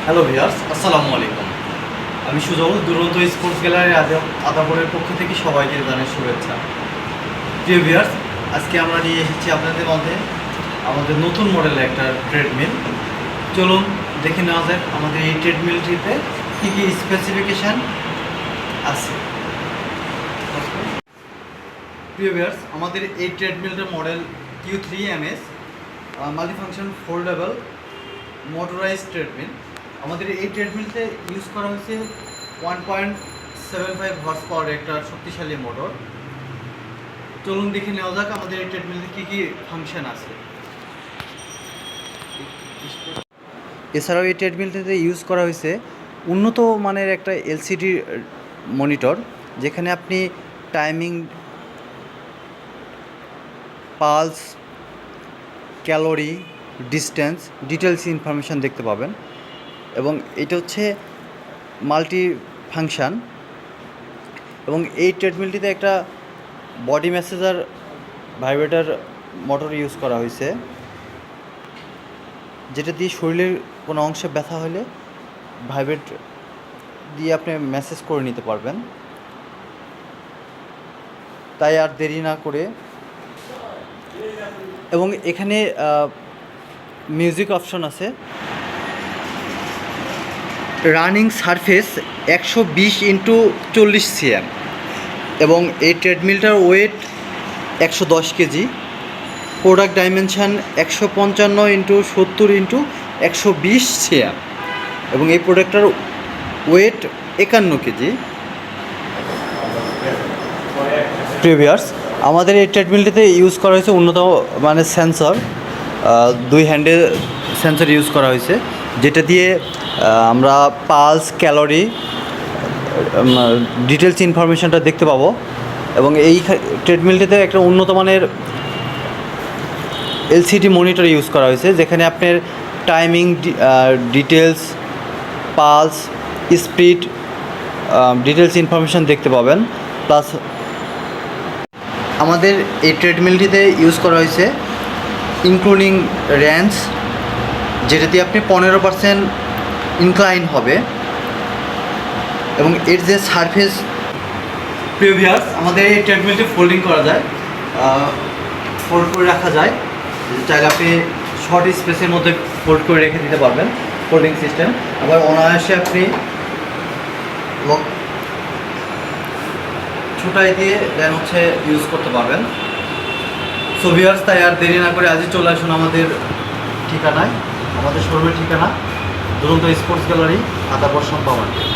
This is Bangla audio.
হ্যালো ভিউয়ার্স, আসসালামু আলাইকুম। আমি সুজল, দুরন্ত স্পোর্টস গ্যালারি আদাবরের পক্ষ থেকে সবাইকে জানাই শুভেচ্ছা। প্রিয় ভিউয়ার্স, আজকে আমরা নিয়ে এসেছি আপনাদের মধ্যে আমাদের নতুন মডেলের একটা ট্রেডমিল। চলুন দেখে নেওয়া যাক আমাদের এই ট্রেডমিলটিতে কী কী স্পেসিফিকেশান আছে। প্রিয় ভিউয়ার্স, আমাদের এই ট্রেডমিলটার model Q3MS multifunction foldable motorize treadmill. আমাদের এই ট্রেডমিলতে ইউজ করা হয়েছে 1.75 হর্স পাওয়ার একটা শক্তিশালী মোটর। চলুন দেখে নেওয়া যাক আমাদের এই ট্রেডমিলতে কী কী ফাংশন আছে। এছাড়াও এই ট্রেডমিলটিতে ইউজ করা হয়েছে উন্নত মানের একটা এলসিডি মনিটর, যেখানে আপনি timing, pulse, calorie, distance, details information দেখতে পাবেন। এবং এটা হচ্ছে মাল্টি ফাংশান। এবং এই ট্রেডমিলটিতে একটা body massager vibrator motor use করা হয়েছে, যেটা দিয়ে শরীরের কোনো অংশে ব্যথা হলে ভাইব্রেট দিয়ে আপনি মেসেজ করে নিতে পারবেন। তাই আর দেরি না করে, এবং এখানে মিউজিক অপশন আছে। রানিং সারফেস 120x40 cm, এবং এই ট্রেডমিলটার weight 110 kg. Product dimension 155x70x120 cm, এবং এই প্রোডাক্টটার ওয়েট 51 কেজি। প্রিভিয়ার্স, আমাদের এই ট্রেডমিলটিতে ইউজ করা হয়েছে উন্নত মানের সেন্সর, 2 হ্যান্ডেল সেন্সর ইউজ করা হয়েছে, যেটা দিয়ে আমরা পালস, ক্যালোরি, ডিটেলস ইনফরমেশানটা দেখতে পাবো। এবং এই ট্রেডমিলটিতে একটা উন্নত মানের এলসিডি মনিটর ইউজ করা হয়েছে, যেখানে আপনার timing, details, pulse, speed, details information দেখতে পাবেন। প্লাস আমাদের এই ট্রেডমিলটিতে ইউজ করা হয়েছে ইনক্লুডিং রেঞ্জ, যেটা দিয়ে আপনি 15% ইনক্লাইন হবে। এবং এর যে সারফেস, প্রিভিয়াস, আমাদের এই ট্রেডমিলটি ফোল্ডিং করা যায়, ফোল্ড করে রাখা যায়। চাইলে আপনি শর্ট স্পেসের মধ্যে ফোল্ড করে রেখে দিতে পারবেন, ফোল্ডিং সিস্টেম। আবার অনায়াসে আপনি ছোটাই দিয়ে দেন ইউজ করতে পারবেন। সো ভিউয়ার্স, তাই আর দেরি না করে আজই চলে আসুন আমাদের ঠিকানায়, আমাদের শোরুমের ঠিকানা দুরন্ত স্পোর্টস গ্যালারি, আদাবর সম্পা মার্কেট।